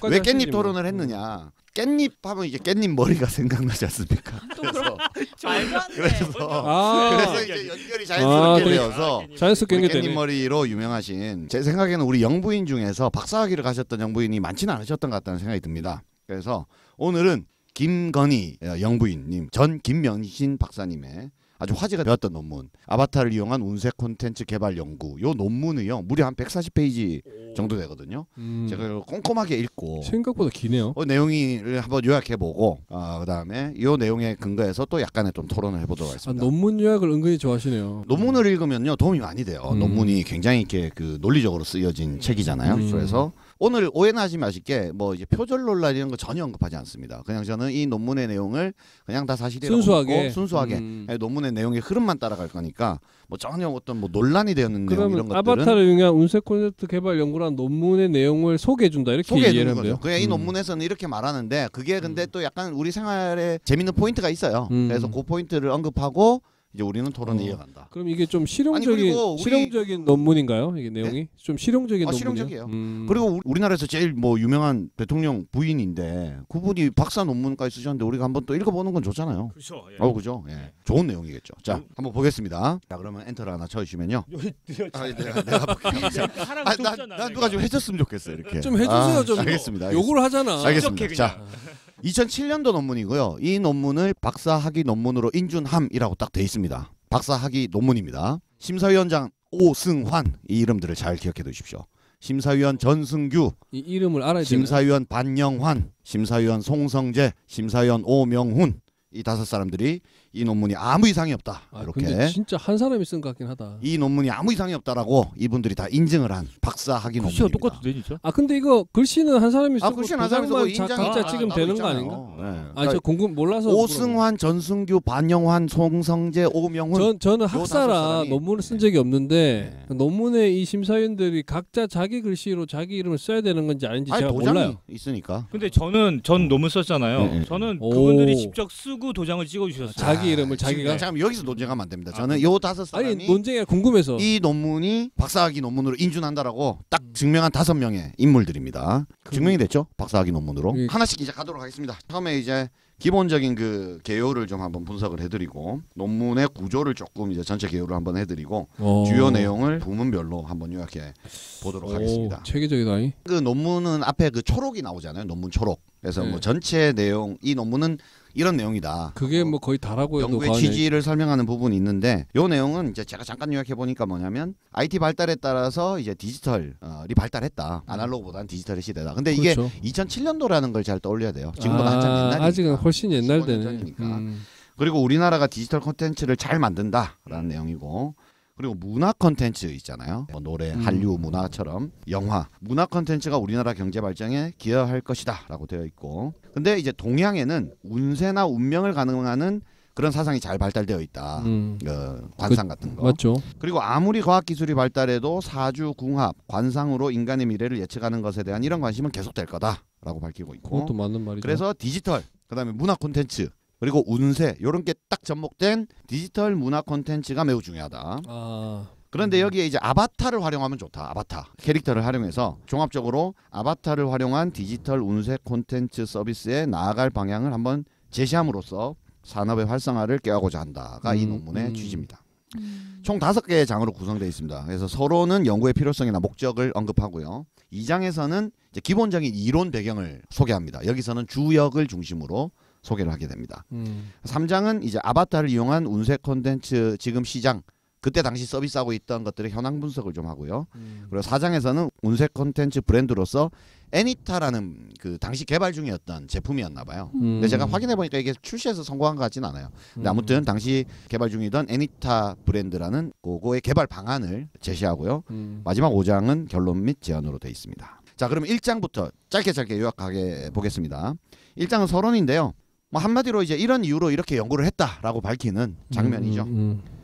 왜 깻잎 토론을 했느냐? 깻잎 하면 이제 깻잎 머리가 생각나지 않습니까? 그래서 이제 연결이 자연스럽게 되어서 자연스럽게 깻잎 머리로 유명하신, 제 생각에는 우리 영부인 중에서 박사학위를 가셨던 영부인이 많지는 않으셨던 것 같다는 생각이 듭니다. 그래서 오늘은 김건희 영부인님, 전 김명신 박사님의 아주 화제가 되었던 논문, 아바타를 이용한 운세 콘텐츠 개발 연구. 요 논문이요 무려 한 140페이지 정도 되거든요. 제가 이걸 꼼꼼하게 읽고 생각보다 기네요. 내용을 한번 요약해보고 그다음에 요 내용에 근거해서 또 약간의 좀 토론을 해보도록 하겠습니다. 논문 요약을 은근히 좋아하시네요. 논문을 읽으면요 도움이 많이 돼요. 논문이 굉장히 이렇게 그 논리적으로 쓰여진 책이잖아요. 그래서 오늘 오해는 하지 마실게, 뭐 이제 표절 논란 이런 거 전혀 언급하지 않습니다. 그냥 저는 이 논문의 내용을 그냥 다 사실이라고 믿고 순수하게 논문의 내용의 흐름만 따라갈 거니까 뭐 전혀 어떤 뭐 논란이 되는 내용 이런 것들은. 아바타를 이용한 운세 콘텐츠 개발 연구란 논문의 내용을 소개해준다 이렇게 이해를 하면 돼요. 그냥 이 논문에서는 이렇게 말하는데 그게 근데 또 약간 우리 생활에 재밌는 포인트가 있어요. 그래서 그 포인트를 언급하고 이제 우리는 토론을 이어간다. 그럼 이게 좀 실용적인 논문인가요? 이게 내용이 네? 좀 실용적인 논문이에요? 실용적이에요. 그리고 우리나라에서 제일 뭐 유명한 대통령 부인인데 그분이 박사 논문까지 쓰셨는데 우리가 한번 또 읽어보는 건 좋잖아요. 그렇죠. 예. 그죠. 예. 좋은 내용이겠죠. 자, 한번 보겠습니다. 자, 그러면 엔터를 하나 쳐주시면요. 내가 볼게요. 난 누가 좀 해줬으면 좋겠어요. 이렇게 좀 해주세요. 좀 알겠습니다. 요구를 하잖아. 알겠습니다. 자. 2007년도 논문이고요. 이 논문을 박사학위 논문으로 인준함이라고 딱 돼 있습니다. 박사학위 논문입니다. 심사위원장 오승환, 이 이름들을 잘 기억해 두십시오. 심사위원 전승규, 이 이름을 알아야 심사위원 반영환, 심사위원 송성재, 심사위원 오명훈, 이 5사람들이 이 논문이 아무 이상이 없다. 이렇게. 근데 진짜 한 사람이 쓴 것 같긴 하다. 이 논문이 아무 이상이 없다라고 이분들이 다 인증을 한 박사학위 논문입니다. 글씨가 똑같은데 진짜? 근데 이거 글씨는 한 사람이 쓰고 글씨는 한 사람이 쓰고 각자 찍으면 되는 거 아닌가? 네. 저 몰라서. 오승환, 전승규, 반영환, 송성재, 오명훈. 저는 학사라 논문을 쓴 적이 없는데 논문에 이 심사위원들이 각자 자기 글씨로 자기 이름을 써야 되는 건지 아닌지 제가 몰라요. 있으니까. 근데 전 논문 썼잖아요. 저는 그분들이 직접 쓰고 도장을 찍어주셨어요. 자기 이름을 자기가. 잠깐 여기서 논쟁하면 안 됩니다. 저는 요 5사람이 아니 논쟁이 궁금해서 이 논문이 박사학위 논문으로 인준한다라고 딱 증명한 5명의 인물들입니다. 증명이 됐죠? 박사학위 논문으로. 하나씩 이제 가도록 하겠습니다. 처음에 이제 기본적인 그 개요를 좀 한번 분석을 해드리고 논문의 구조를 조금 이제 전체 개요를 한번 해드리고 주요 내용을 부문별로 한번 요약해 보도록 하겠습니다. 체계적이다. 그 논문은 앞에 그 초록이 나오잖아요. 논문 초록. 그래서 뭐 전체 내용, 이 논문은 이런 내용이다. 그게 뭐 거의 다라고 해도 연구의 취지를 설명하는 부분이 있는데 요 내용은 이제 제가 잠깐 요약해 보니까 뭐냐면 IT 발달에 따라서 이제 디지털이 발달했다. 아날로그보다는 디지털의 시대다. 근데 이게 2007년도라는 걸 잘 떠올려야 돼요. 지금보다 한참 옛날이니까. 아직은 훨씬 옛날 되네. 그리고 우리나라가 디지털 콘텐츠를 잘 만든다라는 내용이고, 그리고 문화 콘텐츠 있잖아요. 뭐 노래, 한류 문화처럼 영화, 문화 콘텐츠가 우리나라 경제 발전에 기여할 것이다라고 되어 있고, 근데 이제 동양에는 운세나 운명을 가능하는 그런 사상이 잘 발달되어 있다. 관상 같은 거. 맞죠. 그리고 아무리 과학 기술이 발달해도 사주, 궁합, 관상으로 인간의 미래를 예측하는 것에 대한 이런 관심은 계속될 거다라고 밝히고 있고. 그것도 맞는 말이죠. 그래서 디지털, 그다음에 문화 콘텐츠, 그리고 운세, 이런 게 딱 접목된 디지털 문화 콘텐츠가 매우 중요하다. 그런데 여기에 이제 아바타를 활용하면 좋다. 아바타 캐릭터를 활용해서 종합적으로 아바타를 활용한 디지털 운세 콘텐츠 서비스에 나아갈 방향을 한번 제시함으로써 산업의 활성화를 꾀하고자 한다가 이 논문의 취지입니다. 총 5개의 장으로 구성되어 있습니다. 그래서 서로는 연구의 필요성이나 목적을 언급하고요. 2장에서는 이제 기본적인 이론 배경을 소개합니다. 여기서는 주역을 중심으로 소개를 하게 됩니다. 3장은 이제 아바타를 이용한 운세 콘텐츠 지금 시장, 그때 당시 서비스하고 있던 것들의 현황 분석을 좀 하고요. 그리고 4장에서는 운세 콘텐츠 브랜드로서 애니타라는 그 당시 개발 중이었던 제품이었나 봐요. 근데 제가 확인해 보니까 이게 출시해서 성공한 것 같지는 않아요. 근데 아무튼 당시 개발 중이던 애니타 브랜드라는 그거의 개발 방안을 제시하고요. 마지막 5장은 결론 및 제안으로 되어 있습니다. 자, 그럼 1장부터 짧게 요약하게 보겠습니다. 1장은 서론인데요. 뭐 한마디로 이제 이런 이유로 이렇게 연구를 했다라고 밝히는 장면이죠.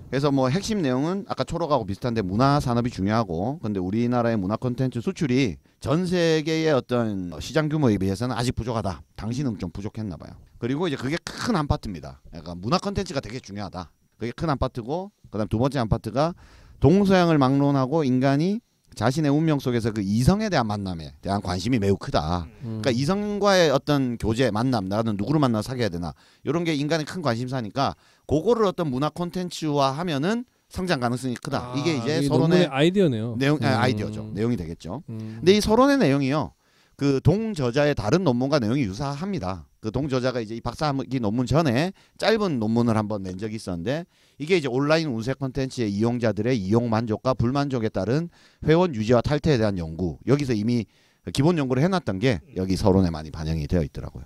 그래서 뭐 핵심 내용은 아까 초록하고 비슷한데 문화 산업이 중요하고, 근데 우리나라의 문화 콘텐츠 수출이 전 세계의 어떤 시장 규모에 비해서는 아직 부족하다. 당시는 좀 부족했나 봐요. 그리고 이제 그게 큰 한 파트입니다. 약간 문화 콘텐츠가 되게 중요하다. 그게 큰 한 파트고, 그다음 두 번째 한 파트가 동서양을 막론하고 인간이 자신의 운명 속에서 그 이성에 대한 만남에 대한 관심이 매우 크다. 그러니까 이성과의 어떤 교제, 만남, 나는 누구를 만나 사귀어야 되나 이런 게 인간의 큰 관심사니까 그거를 어떤 문화 콘텐츠화 하면은 성장 가능성이 크다. 이게 이제 서론의 아이디어네요. 내용, 아이디어죠. 내용이 되겠죠. 근데 이 서론의 내용이요. 그 동저자의 다른 논문과 내용이 유사합니다. 그 동저자가 이제 이 박사학위 논문 전에 짧은 논문을 한번 낸 적이 있었는데 이게 이제 온라인 운세 콘텐츠의 이용자들의 이용 만족과 불만족에 따른 회원 유지와 탈퇴에 대한 연구. 여기서 이미 기본 연구를 해놨던 게 여기 서론에 많이 반영이 되어 있더라고요.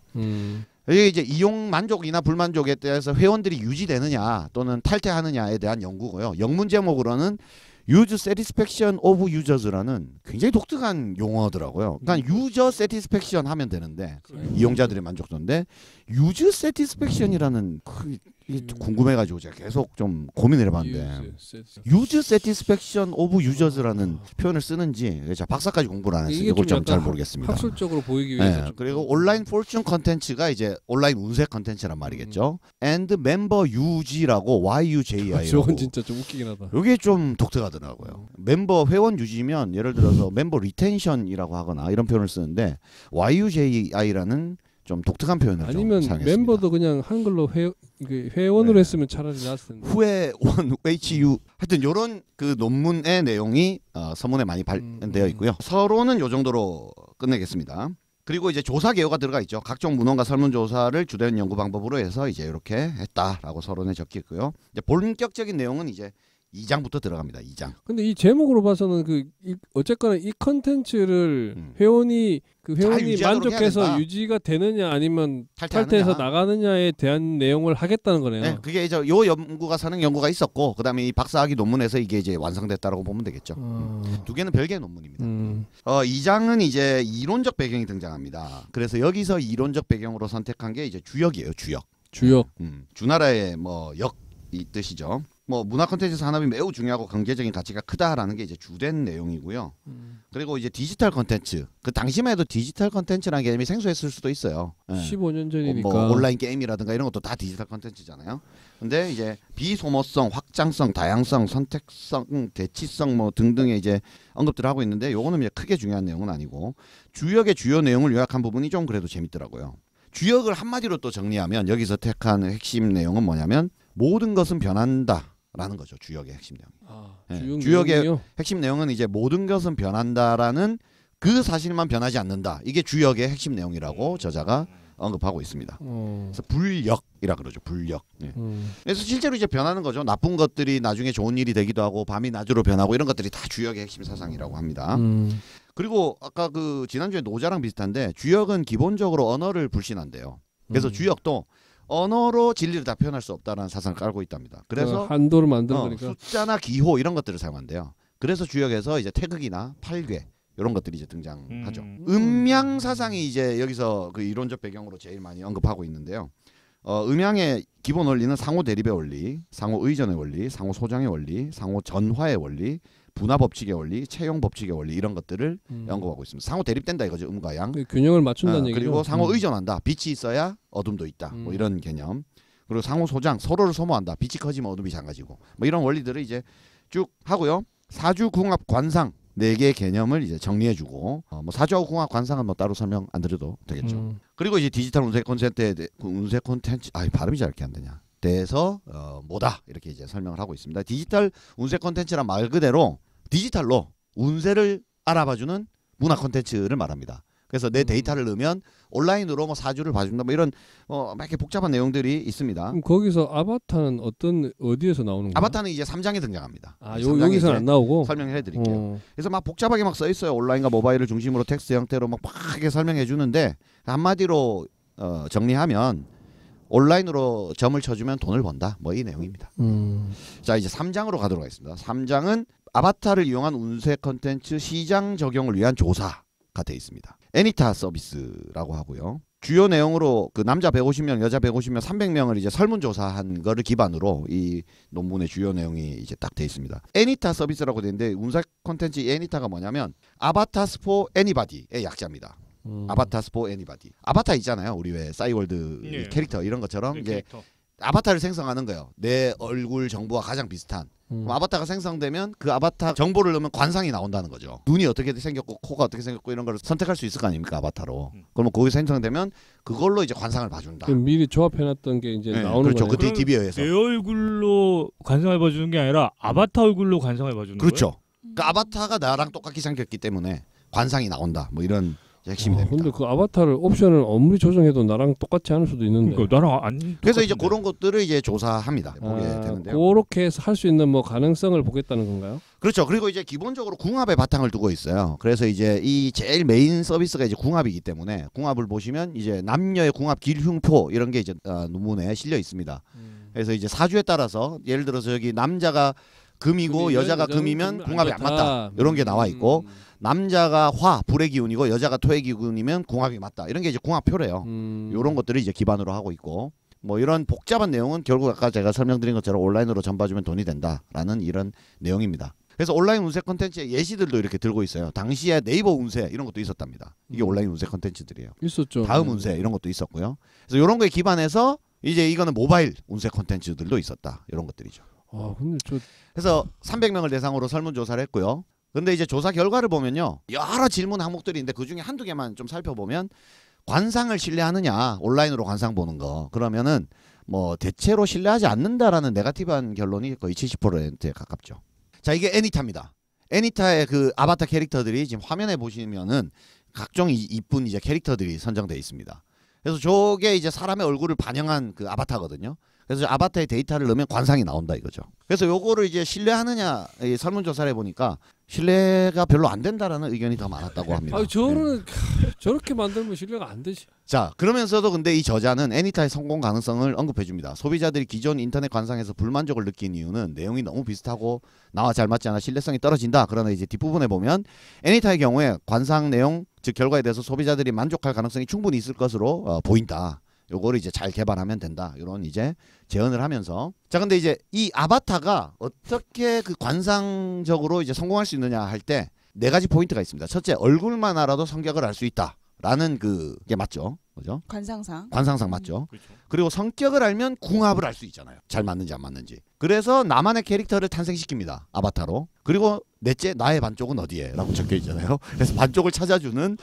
이게 이제 이용 만족이나 불만족에 대해서 회원들이 유지되느냐 또는 탈퇴하느냐에 대한 연구고요. 영문 제목으로는 Use Satisfaction of Users라는 굉장히 독특한 용어더라고요. 그러니까 User Satisfaction 하면 되는데 이용자들의 만족도인데 Use Satisfaction이라는 궁금해가지고 제가 계속 좀 고민을 해봤는데 Use Satisfaction of Users라는 표현을 쓰는지 제가 박사까지 공부를 안 했어요. 이걸 좀 잘 모르겠습니다. 학술적으로 보이기 위해서. 네, 그리고 온라인 포춘 컨텐츠가 이제 온라인 운세 컨텐츠란 말이겠죠. And Member UG라고 YUJI라고. 저건 진짜 좀 웃기긴 하다. 이게 좀 독특하더라고요. 멤버 회원 유지면 예를 들어서 멤버 리텐션이라고 하거나 이런 표현을 쓰는데 YUJI라는 좀 독특한 표현을 아니면 좀 사용했습니다. 멤버도 그냥 한글로 회원으로 네. 했으면 차라리 나았을 텐데. 후회원 HU 하여튼 요런 그 논문의 내용이 서문에 많이 발견되어 있고요. 서론은 요 정도로 끝내겠습니다. 그리고 이제 조사 개요가 들어가 있죠. 각종 문헌과 설문조사를 주된 연구 방법으로 해서 이제 이렇게 했다라고 서론에 적혀 있고요. 이제 본격적인 내용은 이제 2장부터 들어갑니다. 2장. 근데 이 제목으로 봐서는 어쨌거나 이 컨텐츠를 회원이 만족해서 유지가 되느냐 아니면 탈퇴해서 나가느냐에 대한 내용을 하겠다는 거네요. 네, 그게 이제 요 연구가 선행 연구가 있었고 그다음에 이 박사학위 논문에서 이게 이제 완성됐다라고 보면 되겠죠. 두 개는 별개의 논문입니다. 2장은 이제 이론적 배경이 등장합니다. 그래서 여기서 이론적 배경으로 선택한 게 이제 주역이에요. 주역. 주나라의 뭐 역이 뜻이죠. 뭐 문화 콘텐츠 산업이 매우 중요하고 경제적인 가치가 크다라는 게 이제 주된 내용이고요. 그리고 이제 디지털 콘텐츠. 그 당시만 해도 디지털 콘텐츠라는 개념이 생소했을 수도 있어요. 15년 전이니까. 뭐 온라인 게임이라든가 이런 것도 다 디지털 콘텐츠잖아요. 근데 이제 비소모성, 확장성, 다양성, 선택성, 대치성 뭐 등등의 이제 언급들을 하고 있는데 요거는 이제 크게 중요한 내용은 아니고 주역의 주요 내용을 요약한 부분이 좀 그래도 재밌더라고요. 주역을 한마디로 또 정리하면 여기서 택한 핵심 내용은 뭐냐면 모든 것은 변한다. 라는 거죠. 주역의 핵심 내용. 주역의 핵심 내용은 이제 모든 것은 변한다라는 그 사실만 변하지 않는다. 이게 주역의 핵심 내용이라고 저자가 언급하고 있습니다. 그래서 불역이라 그러죠. 불역. 그래서 실제로 이제 변하는 거죠. 나쁜 것들이 나중에 좋은 일이 되기도 하고 밤이 낮으로 변하고 이런 것들이 다 주역의 핵심 사상이라고 합니다. 그리고 아까 그 지난주에 노자랑 비슷한데 주역은 기본적으로 언어를 불신한대요. 그래서 주역도 언어로 진리를 다 표현할 수 없다라는 사상을 깔고 있답니다. 그래서 한도를 만드는 거니까 숫자나 기호 이런 것들을 사용한대요. 그래서 주역에서 이제 태극이나 팔괘 이런 것들이 이제 등장하죠. 음양 사상이 이제 여기서 그 이론적 배경으로 제일 많이 언급하고 있는데요. 음양의 기본 원리는 상호 대립의 원리, 상호 의존의 원리, 상호 소장의 원리, 상호 전화의 원리, 분화 법칙의 원리, 채용 법칙의 원리 이런 것들을 연구하고 있습니다. 상호 대립된다 이거죠. 음과 양. 균형을 맞춘다는 얘기죠. 그리고 상호 의존한다. 빛이 있어야 어둠도 있다. 뭐 이런 개념. 그리고 상호 소장, 서로를 소모한다. 빛이 커지면 어둠이 작아지고. 뭐 이런 원리들을 이제 쭉 하고요. 사주궁합 관상 4개의 개념을 이제 정리해주고 뭐 사주하고 궁합 관상은 뭐 따로 설명 안 드려도 되겠죠. 그리고 이제 디지털 운세 콘텐츠 발음이 잘 이렇게 안 되냐. 대해서 뭐다 이렇게 이제 설명을 하고 있습니다. 디지털 운세 콘텐츠란 말 그대로 디지털로 운세를 알아봐주는 문화 콘텐츠를 말합니다. 그래서 내 데이터를 넣으면 온라인으로 뭐 사주를 봐준다 뭐 이런 막 이렇게 복잡한 내용들이 있습니다. 그럼 거기서 아바타는 어디에서 나오는 거야? 아바타는 이제 3장에 등장합니다. 여기서는 안 나오고 설명을 해드릴게요. 그래서 막 복잡하게 막 써 있어요. 온라인과 모바일을 중심으로 텍스트 형태로 막 빠르게 설명해 주는데 한마디로 정리하면 온라인으로 점을 쳐주면 돈을 번다. 뭐 이 내용입니다. 자 이제 3장으로 가도록 하겠습니다. 3장은 아바타를 이용한 운세 컨텐츠 시장 적용을 위한 조사가 되어 있습니다. 애니타 서비스라고 하고요. 주요 내용으로 그 남자 150명, 여자 150명, 300명을 이제 설문조사한 거를 기반으로 이 논문의 주요 내용이 이제 딱 돼 있습니다. 애니타 서비스라고 되어 있는데 운세 컨텐츠 애니타가 뭐냐면 아바타스 포 애니바디의 약자입니다. 아바타스 포 애니바디. 아바타 있잖아요. 우리 왜 싸이월드 캐릭터 이런 것처럼 이제 아바타를 생성하는 거예요. 내 얼굴 정보와 가장 비슷한 그럼 아바타가 생성되면 그 아바타 정보를 넣으면 관상이 나온다는 거죠. 눈이 어떻게 생겼고 코가 어떻게 생겼고 이런 걸 선택할 수 있을 거 아닙니까 아바타로. 그러면 거기 생성되면 그걸로 이제 관상을 봐준다. 미리 조합해놨던 게 이제 나오는 그렇죠. 거네요. 그 DB에서 내 얼굴로 관상을 봐주는 게 아니라 아바타 얼굴로 관상을 봐주는 그렇죠. 거예요? 그 아바타가 나랑 똑같이 생겼기 때문에 관상이 나온다. 뭐 이런 핵심이 됩니다. 근데 그 아바타를 옵션을 아무리 조정해도 나랑 똑같지 않을 수도 있는데. 그러니까 나랑 안. 그래서 이제 그런 것들을 이제 조사합니다. 보게 되는데요. 그렇게 해서 할 수 있는 뭐 가능성을 보겠다는 건가요? 그렇죠. 그리고 이제 기본적으로 궁합에 바탕을 두고 있어요. 그래서 이제 이 제일 메인 서비스가 이제 궁합이기 때문에 궁합을 보시면 이제 남녀의 궁합 길흉표 이런 게 이제 논문에 실려 있습니다. 그래서 이제 사주에 따라서 예를 들어서 여기 남자가 금이고 여자가 금이면 궁합이 안 맞다. 이런 게 나와 있고 남자가 화 불의 기운이고 여자가 토의 기운이면 궁합이 맞다. 이런 게 이제 궁합표래요. 이런 것들을 이제 기반으로 하고 있고 뭐 이런 복잡한 내용은 결국 아까 제가 설명드린 것처럼 온라인으로 전봐주면 돈이 된다라는 이런 내용입니다. 그래서 온라인 운세 콘텐츠의 예시들도 이렇게 들고 있어요. 당시에 네이버 운세 이런 것도 있었답니다. 이게 온라인 운세 콘텐츠들이에요. 있었죠. 다음 운세 이런 것도 있었고요. 그래서 이런 거에 기반해서 이제 이거는 모바일 운세 콘텐츠들도 있었다. 이런 것들이죠. 근데 그래서 300명을 대상으로 설문조사를 했고요. 근데 이제 조사 결과를 보면요. 여러 질문 항목들이 있는데 그중에 한두 개만 좀 살펴보면 관상을 신뢰하느냐 온라인으로 관상 보는 거 그러면은 뭐 대체로 신뢰하지 않는다라는 네거티브한 결론이 거의 70%에 가깝죠. 자 이게 애니타입니다. 애니타의 그 아바타 캐릭터들이 지금 화면에 보시면은 각종 이쁜 이제 캐릭터들이 선정되어 있습니다. 그래서 저게 이제 사람의 얼굴을 반영한 그 아바타거든요. 그래서 아바타의 데이터를 넣으면 관상이 나온다 이거죠. 그래서 요거를 이제 신뢰하느냐 이 설문조사를 해보니까 신뢰가 별로 안 된다라는 의견이 더 많았다고 합니다. 저는 저렇게 만들면 신뢰가 안 되지. 자 그러면서도 근데 이 저자는 애니타의 성공 가능성을 언급해줍니다. 소비자들이 기존 인터넷 관상에서 불만족을 느낀 이유는 내용이 너무 비슷하고 나와 잘 맞지 않아 신뢰성이 떨어진다. 그러나 이제 뒷부분에 보면 애니타의 경우에 관상 내용 즉 결과에 대해서 소비자들이 만족할 가능성이 충분히 있을 것으로 보인다. 요거를 이제 잘 개발하면 된다. 이런 이제 제언을 하면서 자 근데 이제 이 아바타가 어떻게 그 관상적으로 이제 성공할 수 있느냐 할 때 네 가지 포인트가 있습니다. 첫째 얼굴만 알아도 성격을 알 수 있다라는 그게 맞죠, 그죠? 관상상 맞죠. 그렇죠. 그리고 성격을 알면 궁합을 알 수 있잖아요. 잘 맞는지 안 맞는지. 그래서 나만의 캐릭터를 탄생시킵니다. 아바타로. 그리고 넷째 나의 반쪽은 어디에? 라고 적혀 있잖아요. 그래서 반쪽을 찾아주는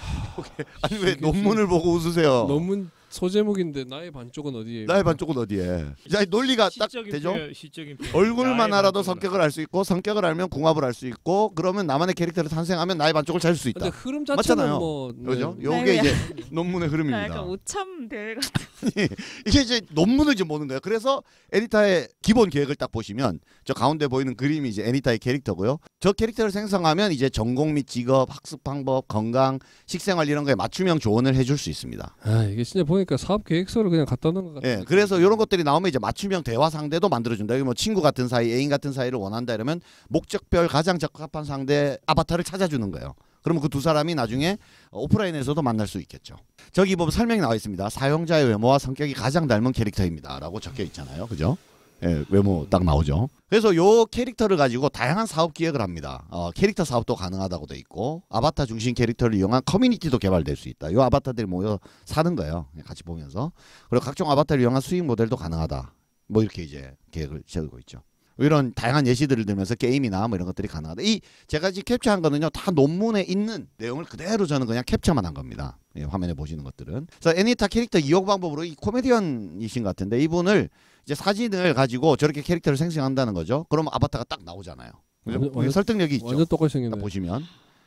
아니 왜 논문을 보고 웃으세요? 논문 소제목인데 나의 반쪽은 어디에? 나의 반쪽은 어디에? 자, 논리가 딱 되죠? 시적인 얼굴만 알아도 성격을 알 수 있고 성격을 알면 궁합을 알 수 있고 그러면 나만의 캐릭터를 탄생하면 나의 반쪽을 찾을 수 있다. 근데 흐름 자체는 맞잖아요. 뭐 그죠? 요게 이제 논문의 흐름입니다. 약간 오참 대회 같은. 이게 이제 논문을 좀 보는 거예요. 그래서 애니타의 기본 계획을 딱 보시면 저 가운데 보이는 그림이 이제 애니타의 캐릭터고요. 저 캐릭터를 생성하면 이제 전공 및 직업, 학습 방법, 건강, 식생활 이런 거에 맞춤형 조언을 해줄 수 있습니다. 이게 진짜 보니까 사업 계획서를 그냥 갖다 놓은 것 같아요. 예, 그래서 이런 것들이 나오면 이제 맞춤형 대화 상대도 만들어준다. 여기 뭐 친구 같은 사이, 애인 같은 사이를 원한다 이러면 목적별 가장 적합한 상대 아바타를 찾아주는 거예요. 그러면 그 두 사람이 나중에 오프라인에서도 만날 수 있겠죠. 저기 보면 설명이 나와 있습니다. 사용자의 외모와 성격이 가장 닮은 캐릭터입니다. 라고 적혀 있잖아요. 그죠? 예, 외모 딱 나오죠. 그래서 요 캐릭터를 가지고 다양한 사업 기획을 합니다. 캐릭터 사업도 가능하다고 돼 있고 아바타 중심 캐릭터를 이용한 커뮤니티도 개발될 수 있다. 요 아바타들이 모여 사는 거예요. 같이 보면서. 그리고 각종 아바타를 이용한 수익 모델도 가능하다. 뭐 이렇게 이제 계획을 세우고 있죠. 이런 다양한 예시들을 들면서 게임이나 뭐 이런 것들이 가능하다. 이 제가 지금 캡처한 거는요 다 논문에 있는 내용을 그대로 저는 그냥 캡처만 한 겁니다. 예, 화면에 보시는 것들은. 그래서 애니타 캐릭터 이용 방법으로 이 코미디언이신 것 같은데 이분을 이제 사진을 가지고 저렇게 캐릭터를 생성한다는 거죠. 그럼 아바타가 딱 나오잖아요. 완전 설득력이 있죠. 완전 똑같이 생겼네. 보시면.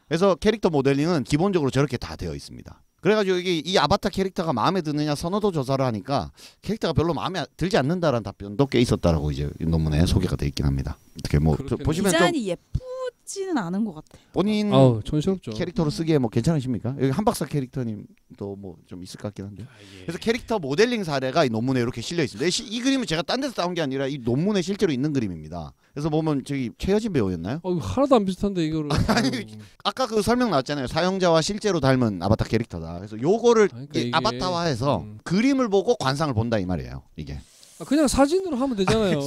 그래서 캐릭터 모델링은 기본적으로 저렇게 다 되어 있습니다. 그래가지고 여기 이 아바타 캐릭터가 마음에 드느냐 선호도 조사를 하니까 캐릭터가 별로 마음에 들지 않는다라는 답변도 꽤 있었다라고 이제 논문에 소개가 돼 있긴 합니다. 어떻게 뭐 보시면 좀 디자인이 예쁘지는 않은 것 같아. 본인 촌스럽죠. 캐릭터로 쓰기에 뭐 괜찮으십니까? 여기 한박사 캐릭터님도 뭐 좀 있을 것 같긴 한데. 그래서 캐릭터 모델링 사례가 이 논문에 이렇게 실려 있습니다. 이 그림은 제가 딴 데서 따온 게 아니라 이 논문에 실제로 있는 그림입니다. 그래서 보면 저기 최여진 배우였나요? 하나도 안 비슷한데 이거를. 아니, 아까 그 설명 나왔잖아요. 사용자와 실제로 닮은 아바타 캐릭터다. 그래서 요거를 그러니까 이게, 아바타화해서 그림을 보고 관상을 본다 이 말이에요. 이게. 그냥 사진으로 하면 되잖아요.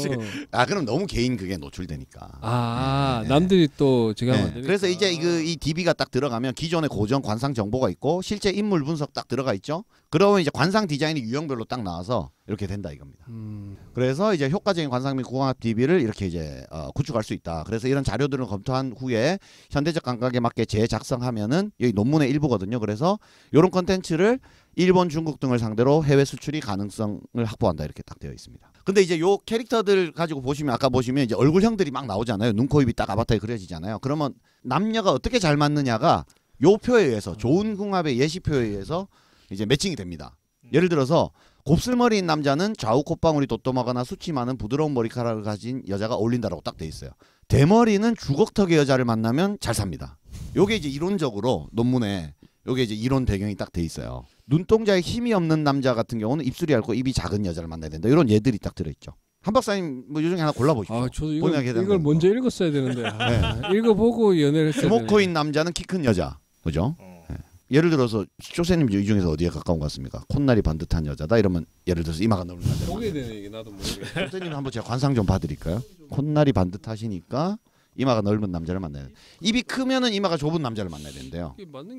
그럼 너무 개인 그게 노출되니까. 네. 남들이 또 제가 네. 그래서 이제 이 DB가 딱 들어가면 기존의 고정 관상 정보가 있고 실제 인물 분석 딱 들어가 있죠. 그러면 이제 관상 디자인이 유형별로 딱 나와서 이렇게 된다 이겁니다. 그래서 이제 효과적인 관상 및 구강압 DB를 이렇게 이제 구축할 수 있다. 그래서 이런 자료들을 검토한 후에 현대적 감각에 맞게 재작성하면은 여기 논문의 일부거든요. 그래서 이런 컨텐츠를 일본, 중국 등을 상대로 해외 수출이 가능성을 확보한다 이렇게 딱 되어 있습니다. 근데 이제 요 캐릭터들 가지고 보시면 아까 보시면 이제 얼굴형들이 막 나오잖아요. 눈, 코, 입이 딱 아바타에 그려지잖아요. 그러면 남녀가 어떻게 잘 맞느냐가 요 표에 의해서 좋은 궁합의 예시표에 의해서 이제 매칭이 됩니다. 예를 들어서 곱슬머리인 남자는 좌우 콧방울이 도톰하거나 수치 많은 부드러운 머리카락을 가진 여자가 어울린다라고 딱 돼 있어요. 대머리는 주걱턱의 여자를 만나면 잘 삽니다. 요게 이제 이론적으로 논문에 요게 이제 이론 배경이 딱 돼 있어요. 눈동자에 힘이 없는 남자 같은 경우는 입술이 얇고 입이 작은 여자를 만나야 된다. 이런 예들이 딱 들어 있죠. 한 박사님 뭐 요중에 하나 골라보십시오. 아, 저도 이걸 먼저 읽었어야 되는데. 네. 읽어보고 연애를 했어야 되는데. 스모커인 남자는 키 큰 여자. 그죠? 네. 예를 들어서 쇼세님 이 중에서 어디에 가까운 것 같습니까? 콧날이 반듯한 여자다 이러면 예를 들어서 이마가 넓은 남자. 보게 되네 이게 나도 모르게. 쇼세님 한번 제가 관상 좀 봐드릴까요? 콧날이 반듯하시니까 이마가 넓은 남자를 만나야 돼. 입이 크면은 이마가 좁은 남자를 만나야 된대요.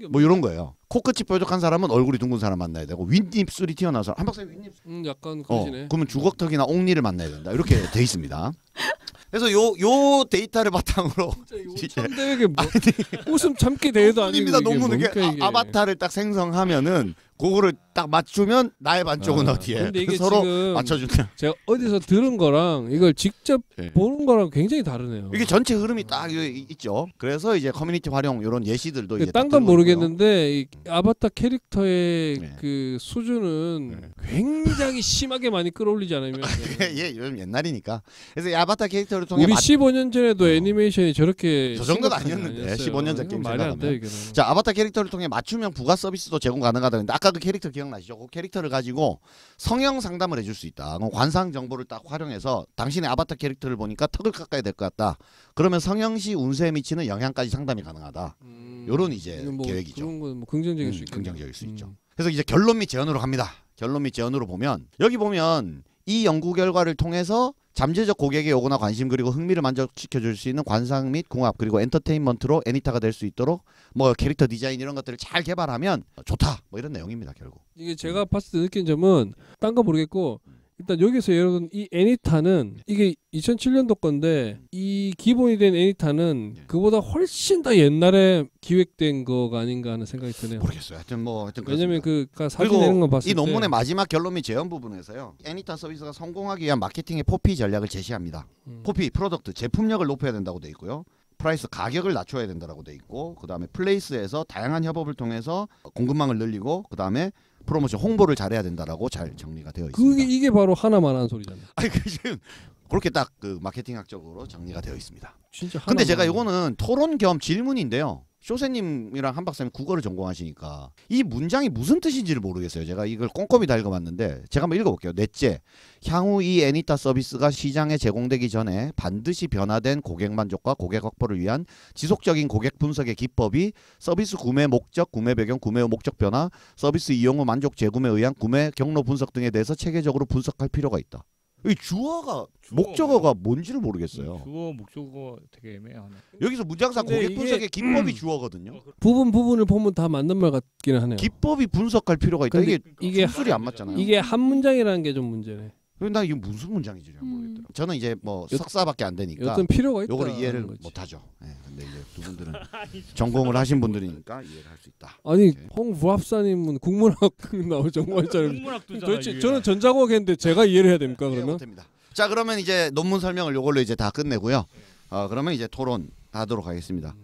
뭐 이런 거예요. 코끝이 뾰족한 사람은 얼굴이 둥근 사람 만나야 되고 윗입술이 튀어나와서 한 박사님 윗입술. 약간 그러시네. 그러면 주걱턱이나 옥니를 만나야 된다. 이렇게 돼 있습니다. 그래서 요 데이터를 바탕으로 진짜 이게 뭐 웃음 참기 대회도 아니고 논문 이게 아바타를 딱 생성하면은 그거를 딱 맞추면 나의 반쪽은 어디에. 근데 이게 서로 지금 맞춰준다. 제가 어디서 들은 거랑 이걸 직접 보는 거랑 굉장히 다르네요. 이게 전체 흐름이 딱 있죠. 그래서 이제 커뮤니티 활용 이런 예시들도 이제 딴 건 모르겠는데 이 아바타 캐릭터의 그 수준은 굉장히 심하게 많이 끌어올리지 않으면 예, 요즘 옛날이니까. 그래서 이 아바타 캐릭터를 통해 우리 15년 전에도 애니메이션이 저렇게 저 정도는 아니었는데 15년 전 게임 말이 안 돼, 이거는. 자, 아바타 캐릭터를 통해 맞춤형 부가 서비스도 제공 가능하다는데 아까 그 캐릭터 기억나시죠? 그 캐릭터를 가지고 성형 상담을 해줄 수 있다. 관상 정보를 딱 활용해서 당신의 아바타 캐릭터를 보니까 턱을 깎아야 될 것 같다. 그러면 성형 시 운세에 미치는 영향까지 상담이 가능하다. 요런 이제 뭐 계획이죠. 그런 건 뭐 긍정적일 수 있겠네. 긍정적일 수 있죠. 그래서 이제 결론 및 제언으로 갑니다. 결론 및 제언으로 보면 여기 보면 이 연구 결과를 통해서 잠재적 고객의 요구나 관심 그리고 흥미를 만족시켜줄 수 있는 관상 및 궁합 그리고 엔터테인먼트로 애니타가 될 수 있도록 뭐 캐릭터 디자인 이런 것들을 잘 개발하면 좋다 뭐 이런 내용입니다. 결국 이게 제가 봤을 때 느낀 점은 딴 거 모르겠고 일단 여기서 여러분 이 애니타는 이게 2007년도 건데 이 기본이 된 애니타는 그보다 훨씬 더 옛날에 기획된 거가 아닌가 하는 생각이 드네요. 모르겠어요. 하여튼 왜냐면 그 사진 내는 거 봤을 때 이 논문의 마지막 결론 및 제언 부분에서요. 애니타 서비스가 성공하기 위한 마케팅의 포피 전략을 제시합니다. 포피 프로덕트 제품력을 높여야 된다고 돼 있고요. 프라이스 가격을 낮춰야 된다라고 돼 있고 그다음에 플레이스에서 다양한 협업을 통해서 공급망을 늘리고 그다음에 프로모션 홍보를 잘해야 된다라고 잘 정리가 되어 있습니다. 이게 바로 하나만 한 소리잖아요. 아니 지금 그렇게 딱 그 마케팅학적으로 정리가 되어 있습니다. 진짜. 근데 제가 이거는 토론 겸 질문인데요. 쇼세님이랑 한 박사님 국어를 전공하시니까 이 문장이 무슨 뜻인지를 모르겠어요. 제가 이걸 꼼꼼히 다 읽어봤는데 제가 한번 읽어볼게요. 넷째, 향후 이 애니타 서비스가 시장에 제공되기 전에 반드시 변화된 고객 만족과 고객 확보를 위한 지속적인 고객 분석의 기법이 서비스 구매 목적, 구매 배경, 구매 후 목적 변화, 서비스 이용 후 만족 재구매에 의한 구매 경로 분석 등에 대해서 체계적으로 분석할 필요가 있다. 이 주어가 목적어가 뭔지를 모르겠어요. 주어 목적어 되게 애매하네. 여기서 문장상 고객 분석의 기법이 주어거든요. 부분을 보면 다 맞는 말 같기는 하네요. 기법이 분석할 필요가 있다. 이게 술이 안 맞잖아요. 이게 한 문장이라는 게 좀 문제네. 나 이게 무슨 문장인지 잘 모르겠더라고요. 저는 이제 뭐 석사밖에 안 되니까 어떤 필요가 있다. 요거를 이해를 못 하죠. 근데 이제 두 분들은 전공을 하신 분들이니까 이해를 할 수 있다. 아니 홍부합사님은 국문학 나오 전공했잖아요. 도대체 저는 전자공학 했는데 제가 이해를 해야 됩니까 그러면? 자 그러면 이제 논문 설명을 요걸로 이제 다 끝내고요. 그러면 이제 토론하도록 하겠습니다.